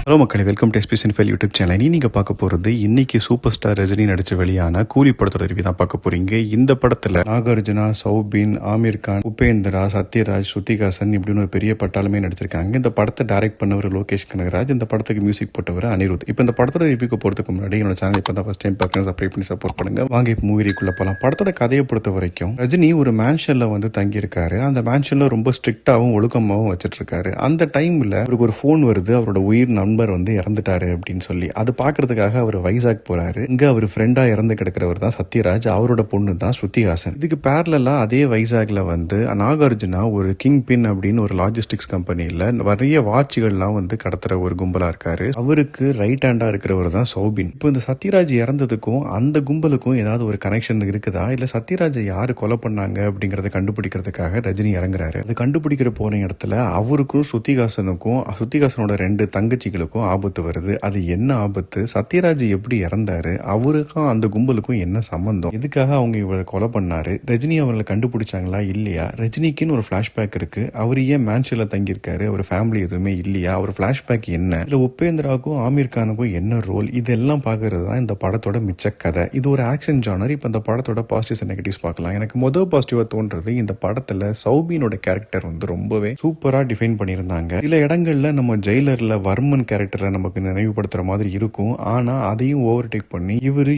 Hello மக்களே, welcome to SP cinephile YouTube channel. நீங்கள் பார்க்க போகிறது இன்னைக்கு சூப்பர் ஸ்டார் ரஜினி நடித்த வெளியான கூலி படத்தோட ரிவ்யூ தான் பார்க்க போறீங்க. இந்த படத்தில் நாகார்ஜுனா, சௌபின், ஆமீர் கான், உபேந்திரா, சத்யராஜ், ஸ்ருதிஹாசன் இப்படின்னு ஒரு பெரிய பட்டாளமே நடிச்சிருக்காங்க. இந்த படத்தை டைரக்ட் பண்ணவர் லோகேஷ் கனகராஜ், இந்த படத்துக்கு மியூசிக் போட்டவர் அனிருத். இப்போ இந்த படத்தோட ரிவ்யூக்கு போகிறதுக்கு முன்னாடி என்னோட சேனல் இப்போ தான் ஃபர்ஸ்ட் டைம் பார்க்கணும், சப்ஸ்கிரைப் பண்ணி சப்போர்ட் பண்ணுங்க. வாங்க இப்போ மூவிக்குள்ள போகலாம். படத்தோட கதையை பொறுத்த வரைக்கும் ரஜினி ஒரு மேன்ஷன்ல வந்து தங்கியிருக்காரு. அந்த மேன்ஷன்ல ரொம்ப ஸ்ட்ரிக்டாகவும் ஒழுக்கமாகவும் வச்சுட்டு இருக்காரு. அந்த டைம்ல அவருக்கு ஒரு ஃபோன் வருது, அவரோட உயிர் நண்பர் வந்து இறந்துட்டாரு அப்படின்னு சொல்லி. அது பாக்குறதுக்காக அவர் வைசாக் போறாரு. இங்க அவர் ஃப்ரெண்டா இறந்து கிடக்கிறவர் தான் சத்யராஜ், அவரோட பொண்ணு தான் ஸ்ருதிஹாசன். இதுக்கு பேரலா அதே வைசாக்ல வந்து நாகார்ஜுனா ஒரு கிங் பின் அப்படின்னு ஒரு லாஜிஸ்டிக்ஸ் கம்பெனில நிறைய வாட்சிகள்லாம் வந்து கடத்துற ஒரு கும்பலா இருக்காரு. அவருக்கு ரைட் ஹேண்டா இருக்கிறவர் தான் சௌபின். இப்போ இந்த சத்யராஜ் இறந்ததுக்கும் அந்த கும்பலுக்கும் ஏதாவது ஒரு கனெக்ஷன் இருக்குதா, இல்ல சத்யராஜை யாரு கொலை பண்ணாங்க அப்படிங்கறத கண்டுபிடிக்கிறதுக்காக ரஜினி இறங்குறாரு. அது கண்டுபிடிக்கிற போற இடத்துல அவருக்கும் ஸ்ருதிஹாசனோட 2 தங்கச்சிகளுக்கும் ஆபத்து வருது. அது என்ன ஆபத்து, சத்யராஜ் எப்படி இறந்தாரு, அவருக்கும் அந்த கும்பலுக்கும் என்ன சம்பந்தம், எதுக்காக அவங்க இவரை கொலை பண்ணாரு, ரஜினி அவர்களை கண்டுபிடிச்சாங்களா இல்லையா, ரஜினிக்குன்னு ஒரு பிளாஷ்பேக் இருக்கு, அவர் ஏன் மேன்ஷன்ல தங்கியிருக்காரு, அவர் ஃபேமிலி எதுவுமே இல்லையா, அவர் பிளாஷ்பேக் என்ன, இல்ல உபேந்திராவுக்கும் ஆமீர் கானுக்கும் என்ன ரோல், இதெல்லாம் பாக்குறது தான் இந்த படத்தோட மிச்ச கதை. இது ஒரு ஆக்ஷன் ஜானர். இப்ப இந்த படத்தோட பாசிட்டிவ்ஸ் அண்ட் நெகட்டிவ்ஸ் பார்க்கலாம். எனக்கு முதல் பாசிட்டிவா தோன்றது, இந்த படத்துல சௌபினோட கேரக்டர் வந்து ரொம்பவே சூப்பரா டிஃபைன் பண்ணியிருந்தாங்க. சில இடங்கள்ல நம்ம ஜெயிலர்ல வர்மன் கேரக்டரை நமக்கு நினைவுபடுத்துற மாதிரி இருக்கும். ஆனா அதையும் ஓவர்டேக் பண்ணி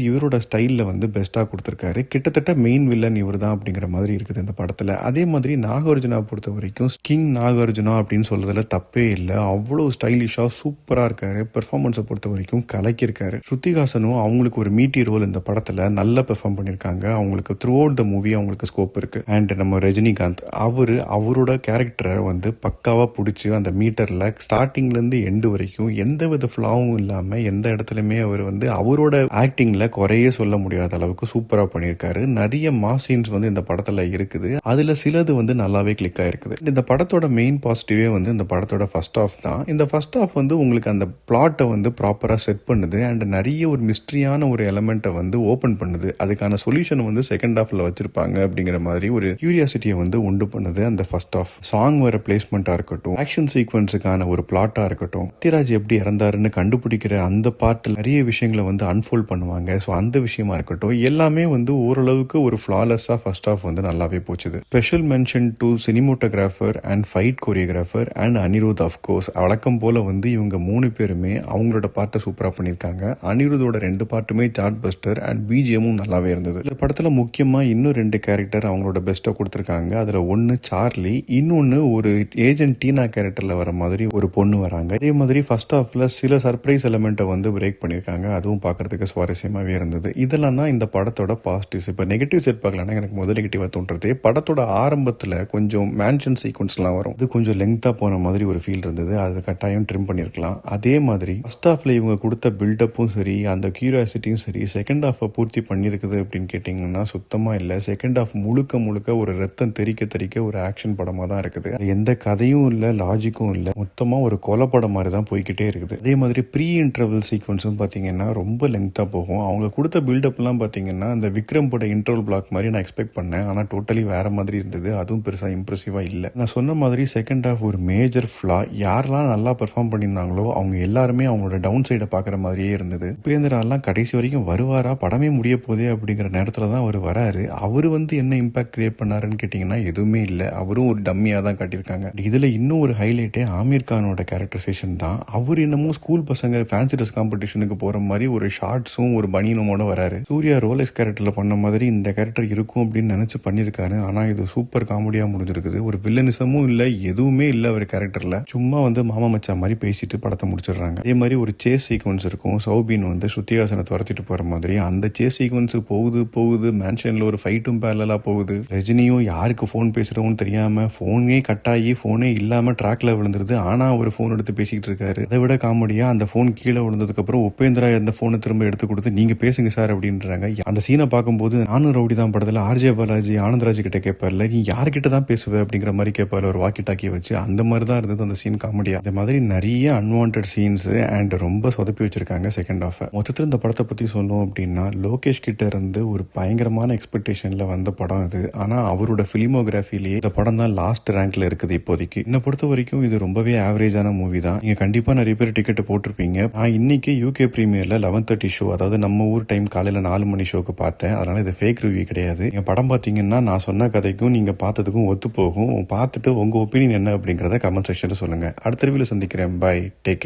இவரோட ஸ்டைல்ல வந்து பெஸ்டா கொடுத்திருக்காரு. கிட்டத்தட்ட மெயின் வில்லன் இவர் தான் அப்படிங்கிற மாதிரி இருக்குது இந்த படத்துல. அதே மாதிரி நாகார்ஜுனா பொறுத்த வரைக்கும் கிங் நாகார்ஜுனா அப்படின்னு சொல்றதுல தப்பே இல்லை. அவ்வளவு ஸ்டைலிஷா சூப்பரா இருக்காரு. பெர்ஃபார்மன்ஸை பொறுத்த வரைக்கும் கலக்கியிருக்காரு. ஸ்ருதிஹாசனும் அவங்களுக்கு ஒரு மீட்டி ரோல் இந்த படத்துல நல்லா பெர்ஃபார்ம் பண்ணிருக்காங்க. அவங்களுக்கு த்ரூ அவுட் த மூவி அவங்களுக்கு ஸ்கோப் இருக்கு. அண்ட் நம்ம ரஜினிகாந்த் அவரோட கேரக்டரை வந்து பக்காவா பிடிச்சி அந்த மீட்டர்ல ஸ்டார்டிங்ல இருந்து எண்டு வரைக்கும் எந்த வித ஃபிளாவும் இல்லாம எந்த இடத்துலயுமே அவர் வந்து அவரோட ஆக்டிங்ல குறையே சொல்ல முடியாத அளவுக்கு சூப்பரா பண்ணியிருக்காரு. நிறைய மாஸ் சீன்ஸ் வந்து இந்த படத்துல இருக்குது. அதுல சிலது வந்து நல்லாவே கிளிக் ஆயிருக்குது. இந்த படத்தோட மெயின் பாசிட்டிவே வந்து இந்த படத்தோட ஃபர்ஸ்ட் ஆஃப் தான். இந்த ஃபர்ஸ்ட் ஆஃப் வந்து உங்களுக்கு அந்த பிளாட்டை வந்து ப்ராப்பரா செட் பண்ணுது. அண்ட் நிறைய ஒரு மிஸ்ட்ரியான ஒரு எலமெண்ட்டை வந்து ஓபன் பண்ணுது. அதுக்கான சொல்யூஷன் வந்து செகண்ட் ஹாஃப்ல வச்சிருப்பாங்க அப்படிங்கிற மாதிரி ஒரு கியூரியாசிட்டியை வந்து உண்டு பண்ணுது அந்த ஃபர்ஸ்ட் ஆஃப். சாங் வர பிளேஸ்மெண்டா இருக்கட்டும், ஆக்ஷன் சீக்வன்ஸுக்கான ஒரு பிளாட்டா இருக்கட்டும், சத்யராஜ் எப்படி இறந்தாருன்னு கண்டுபிடிக்கிற அந்த பார்ட்டில் நிறைய விஷயங்களை வந்து அன்ஃபோல்ட் பண்ணுவாங்க. ஸோ அந்த விஷயமா இருக்கட்டும், எல்லாமே வந்து ஓரளவுக்கு ஒரு ஃப்ளாலெஸ்ஸா ஃபர்ஸ்ட் ஆஃப் வந்து நல்லாவே போச்சுது. Special mention to cinematographer and fight choreographer and Anirudh. Of course வழக்கம் போல வந்து இவங்க 3 பேருமே அவங்களோட பார்ட்டை சூப்பரா பண்ணியிருக்காங்க. அனிருத்தோட 2 பார்ட்டுமே சார்ட் பஸ்டர் அண்ட் பிஜிஎமும் நல்லாவே இருந்தது. இந்த படத்துல முக்கியமா இன்னும் 2 கேரக்டர் அவங்களோட பெஸ்ட்டா கொடுத்திருக்காங்க. அதுல ஒன்னு சார்லி, இன்னொன்னு ஒரு ஏஜென்ட் டீனா கேரக்டர்ல வர மாதிரி ஒரு பொண்ணு வராங்க. அதே மாதிரி ஃபர்ஸ்ட் ஹாஃப்ல சில சர்ப்ரைஸ் எலிமெண்ட்டை வந்து பிரேக் பண்ணியிருக்காங்க. அதுவும் பார்க்கறதுக்கு சுவாரஸ்யமாகவே இருந்தது. இதெல்லாம் தான் இந்த படத்தோட பாசிட்டிவ்ஸ். இப்போ நெகட்டிவ் செட் பார்க்கலாம்னா எனக்கு முதல் நெகட்டிவாக தோன்றது, படத்தோட ஆரம்பத்தில் கொஞ்சம் மேன்ஷன் சீக்வன்ஸ்லாம் வரும். இது கொஞ்சம் லெங்க்தாக போன மாதிரி ஒரு ஃபீல் இருந்தது. அது கட்டாயம் ட்ரிம் பண்ணியிருக்கலாம். அதே மாதிரி ஃபர்ஸ்ட் ஹாஃப்ல இவங்க கொடுத்த பில்டப்பும் சரி, அந்த கியூரியாசிட்டியும் சரி, செகண்ட் ஹாஃபை பூர்த்தி பண்ணியிருக்குது அப்படின்னு கேட்டிங்கன்னா சுத்தமாக இல்லை. செகண்ட் ஹாஃப் முழுக்க ஒரு ரத்தம் தெறிக்க ஒரு ஆக்ஷன் படமாக தான் இருக்குது. எந்த கதையும் இல்லை, லாஜிக்கும் இல்லை, மொத்தமாக ஒரு கொலை படம் மாதிரி தான் போய்கிட்டே இருக்குது. அதே மாதிரி ப்ரீ இன்டர்வல் சீக்வன்ஸும் பார்த்தீங்கன்னா ரொம்ப லெங்க்தாக போகும். அவங்க கொடுத்த பில்டப்லாம் பார்த்தீங்கன்னா அந்த விக்ரம் போட இன்டர்வல் பிளாக் மாதிரி நான் எக்ஸ்பெக்ட் பண்ணேன். ஆனால் டோட்டலி வேற மாதிரி இருந்தது. அதுவும் பெருசாக இம்ப்ரெசிவாக இல்லை. நான் சொன்ன மாதிரி செகண்ட் ஹாஃப் ஒரு மேஜர் ஃப்ளா. யாரெல்லாம் நல்லா பெர்ஃபார்ம் பண்ணியிருந்தாங்களோ அவங்க எல்லாருமே அவங்களோட டவுன் சைடை பார்க்குற மாதிரியே இருந்தது. உபேந்திராலாம் கடைசி வரைக்கும் வருவாரா, படமே முடிய போதே அப்படிங்கிற நேரத்தில் தான் அவர் வராரு. அவர் வந்து என்ன இம்பாக்ட் கிரியேட் பண்ணாருன்னு கேட்டிங்கன்னா எதுவுமே இல்லை. அவரும் ஒரு டம்மியாக தான் காட்டியிருக்காங்க. இதில் இன்னும் ஒரு ஹைலைட்டே ஆமீர் கானோட கேரக்டரைசேஷன் தான். அவர் என்னமோ ஸ்கூல் பசங்க ஃபேன்சி ட்ரெஸ் காம்படிஷனுக்கு போற மாதிரி ஒரு ஷார்ட்ஸும் ஒரு பனியனுமோட வராரு. சூர்யா ரோலெக்ஸ் கேரக்டர்ல பண்ண மாதிரி இந்த கேரக்டர் இருக்கும் அப்படின்னு நினைச்சு பண்ணிருக்காரு. ஆனா இது சூப்பர் காமெடியா முடிஞ்சிருக்குது. ஒரு வில்லனிசமும் இல்ல, எதுவுமே இல்ல அவர் கேரக்டர்ல. சும்மா வந்து மாமா மச்சா மாதிரி பேசிட்டு படத்தை முடிச்சிடுறாங்க. அதே மாதிரி ஒரு சேஸ் சீக்வன்ஸ் இருக்கும். சௌபின் வந்து ஸ்ருதிஹாசனை துரத்திட்டு போற மாதிரி அந்த சேஸ் சீக்வன்ஸ் போகுது. மேன்ஷன்ல ஒரு ஃபைட்டும் பேரலா போகுது. ரஜினியும் யாருக்கு போன் பேசுறோம்னு தெரியாம போனே கட்டாயி போனே இல்லாம ட்ராக்ல விழுந்துருது. ஆனா ஒரு போன் எடுத்து பேசிக்கிட்டு இருக்காரு. அதை விட காமெடியா அந்த போன் கீழே விழுந்ததுக்கு அப்புறம் உபேந்திரா அந்த போனை திரும்ப எடுத்து கொடுத்து நீங்க பேசுங்க சார் அப்படின்றாங்க. அந்த சீனை பார்க்கும்போது நானும் ரவுடி தான் படத்துல ஆர்ஜே பாலாஜி ஆனந்தராஜ் கிட்ட கேட்பார்ல, நீ யார்கிட்ட தான் பேசுவ அப்படிங்கிற மாதிரி கேட்பாரு ஒரு வாக்கி டாக்கி வச்சு. அந்த மாதிரி தான் இருந்தது அந்த சீன் காமெடியா. இந்த மாதிரி நிறைய அன்வான்ட் சீன்ஸ் அண்ட் ரொம்ப சொதப்பி வச்சிருக்காங்க செகண்ட் ஹாஃப். மொத்தத்தில் இந்த படத்தை பத்தி சொல்லணும் அப்படின்னா லோகேஷ் கிட்ட இருந்து ஒரு பயங்கரமான எக்ஸ்பெக்டேஷன்ல வந்த படம் இது. ஆனா அவரோட பிலிமோகிராஃபிலேயே இந்த படம் தான் லாஸ்ட் ரேங்க்ல இருக்குது இப்போதைக்கு. என்னை பொறுத்த வரைக்கும் இது ரொம்பவே ஆவரேஜான மூவி தான். நீங்க கண்டிப்பா நிறைய பேர் டிக்கெட் போட்டிருப்பீங்க. நான் இன்னைக்கு யூகே பிரீமியர்ல 11:30 ஷோ, அதாவது நம்ம ஊர் டைம் காலையில 4 மணி ஷோக்கு பார்த்தேன். அதனால இது ஃபேக் ரிவ்யூ கிடையாது. நீங்க படம் பார்த்தீங்கன்னா நான் சொன்ன கதைக்கும் நீங்க பார்த்ததுக்கும் ஒத்து போகும். பார்த்துட்டு உங்க ஒப்பீனியன் என்ன அப்படிங்கறத கமெண்ட் செக்ஷன்ல சொல்லுங்க. அடுத்த ரிவ்யூல சந்திக்கிறேன். Bye, take care.